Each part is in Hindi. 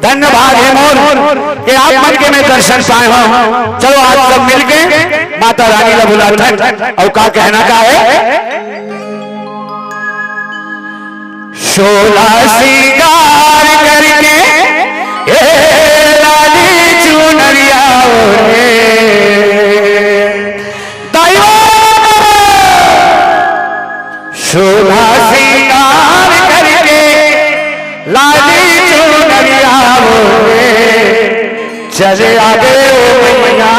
धन्यवाद है मोर कि आप मन के में दर्शन पाए हो। चलो आज सब मिलके माता रानी का बुलाता और का कहना का है, शोला सिंगार करके लाली चुनरिया शोला सिंगार करके लाली चुनरिया चले आगे मैया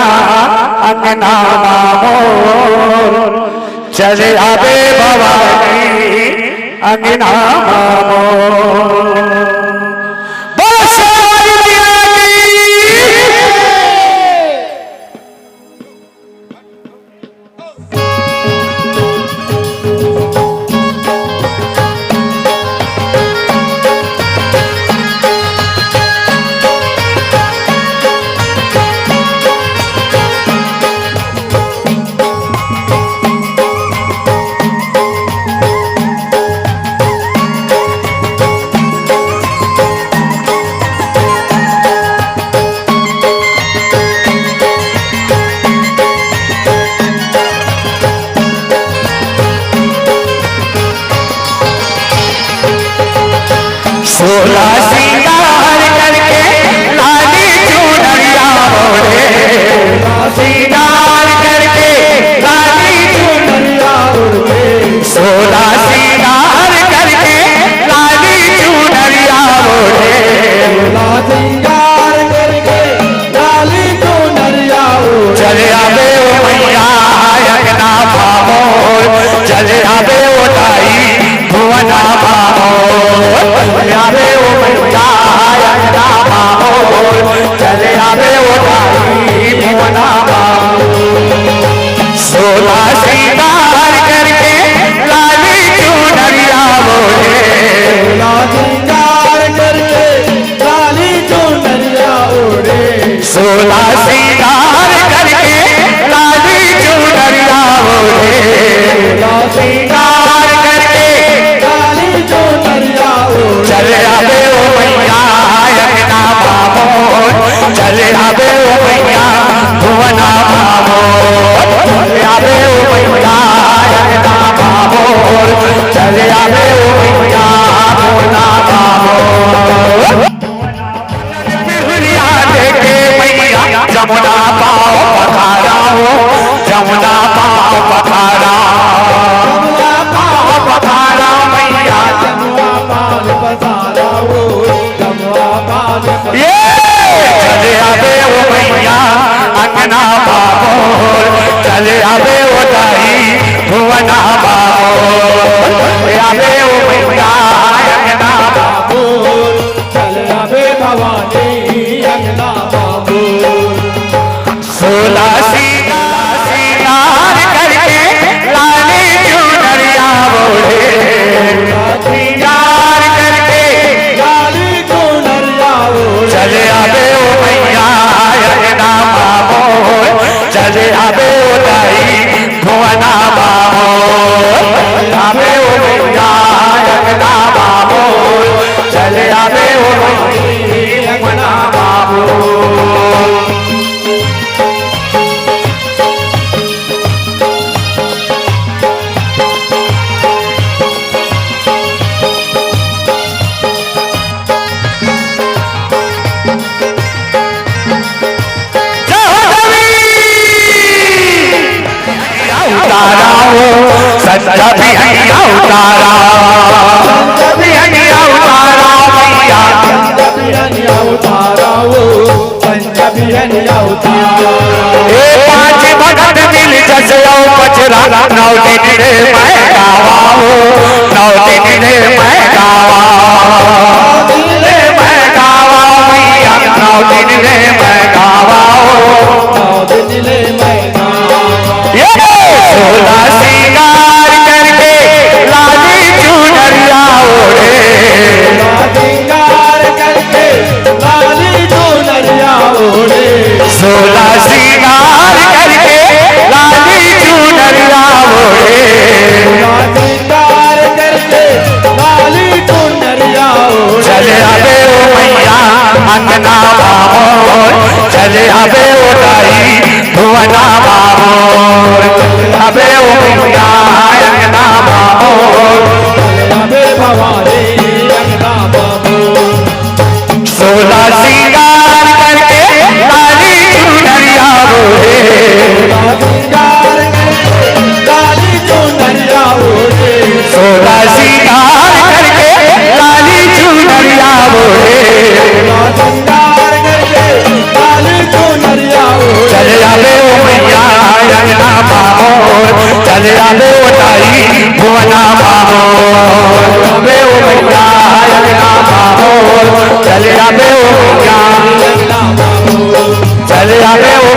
अंगना मोर, चले आगे भवानी अंगना मोर। शोला सिंगार करके लाली चुनरिया ओढ़े, सिंगार करके लाली चुनरिया ओढ़े, शोला सिंगार करके लाली चुनरिया ओढ़े, सिंगार करके लाली चुनरिया ओढ़े, चले आवे ओ मैया अंगना मोर, चले आवे ओ ताई भुवना चले आवे ओ मैया अंगना मोर, चले आवे ओ ताई भुवना शोला सिंगार करके लाली चुनरिया ओढ़े, सिंगार करके लाली चुनरिया ओढ़े, शोला सिंगार करके लाली चुनरिया ओढ़े, सिंगार करके लाली चुनरिया ओढ़े, चले आवे ओ मैया अंगना मोर, चले आवे ओ मैया भुवना मोर, चले आवे ओ मैया अंगना मोर, चले आवे ओ मैया भुवना मोर। देखे मैया जमुना पाओ पखारा हो, जमुना पाओ पखारा, जमुना पाओ पखारा मैया जमुना पाओ पखारा हो, जमुना पाओ ये चले आवे ओ मैया अंगना मोर, चले आवे ओ ताई भुवना मोर, चले आवे ओ मैया अंगना मोर, चले आवे भवानी अंगना मोर। शोला सिंगार करके लाली चुनरिया ओढ़े, सिंगार करके लाली चुनरिया ओढ़े, चले आवे ओ मैया अंगना मोर, चले आवे ओ ताई भुवना मोर, चले आवे ओ मैया अंगना मोर, चले आवे ओ मैया अंगना मोर। सच्चा भी हनिया उतारा, सच्चा भी हनिया उतारा मैया, सच्चा भी हनिया उतारा वो, सच्चा भी हनिया उतारा। ए पांच भगत मिल जसो पचरा, नौ दिन रे मैं गावा हो, नौ दिन रे मैं गावा, नौ दिन रे मैं गावा मैया, नौ दिन रे मैं गावा हो, नौ दिन रे मैं गावा। ये शोला सिंगार करके लाली चुनरिया ओढ़े, सिंगार करके लाली चुनरिया ओढ़े, शोला सिंगार करके लाली चुनरिया ओढ़े, सिंगार करके लाली चुनरिया ओढ़े, चले आवे ओ मैया अंगना मामोर चले आवे उठाई भुवना मामोर आवे ओ मैया अंगना मामोर आवे भवानी अंगना मामोर 16 श्रृंगार करके लाली चुनरिया ओढ़े लाली चुनरिया ओढ़े 16 श्रृंगार करके लाली चुनरिया ओढ़े लाली चुनरिया ओढ़े चले आवे ओ मैया अंगना मामोर चले आवे उठाई भुवना मामोर आवे ओ मैया अंगना मामोर चले आवे ओ मैया चले आवे ओ